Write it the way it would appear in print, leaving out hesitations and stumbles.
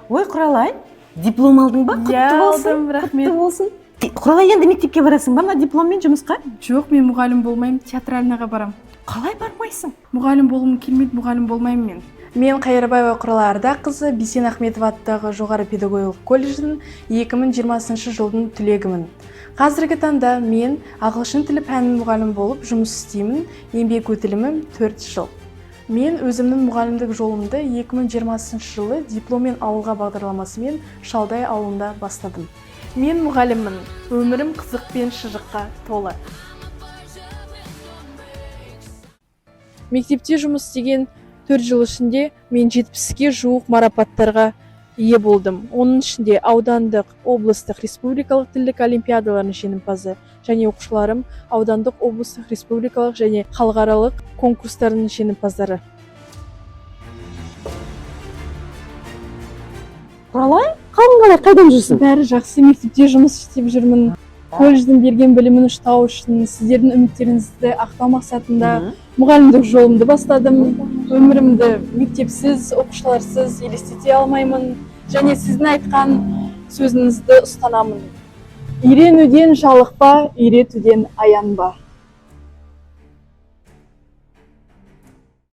Ой, Құралай, диплом алдың ба? Құтты болсын. Алдым, рахмет. Құтты болсын. Құралай, енді мектепке барасың ба, дипломмен жұмысқа? Жоқ, мен мұғалім болмаймын, театральныйға барам. Қалай бармайсың? Мұғалім болғым келмейді, мұғалім болмаймын мен. Мен Қайырбаева Құралай Ардаққызы Бейсен Ахметов атындағы жоғары педагогикалық колледждің 2020 жылдың түлегімін. Қазіргі таңда мен ағылшын тілі пәнінің мұғалімі болып жұмыс істеймін. Еңбек өтілімім 4 жыл. Мен өзімнің мұғалімдік жолымды 2020 жылы дипломмен ауылға бағдарламасымен Шалдай ауылында бастадым. Мен мұғаліммін. Өмірім қызық пен шыжыққа толы. Мектепте жұмыс істеген 4 жыл ішінде мен 70-ге жуық марапаттарға ие болдым. Оның ішінде аудандық, облыстық, республикалық тілдік олимпиадалардың жеңімпазы және оқушыларым аудандық, облыстық, республикалық және халықаралық конкурстардың жеңімпаздары. Құралай, қалың қайдан жүрсің? Бәрі жақсы, мектепте жұмыс істеп жүрмін. Колледждің берген білімін ұштау үшін, сіздердің үміттеріңізді ақтау мақсатында мұғалімдік жолымды бастадым. Өмірімді мектепсіз, оқушыларсыз елестете алмаймын және сіздің айтқан сөзіңізді ұстанамын. Үйренуден жалықпа, үйретуден аянба.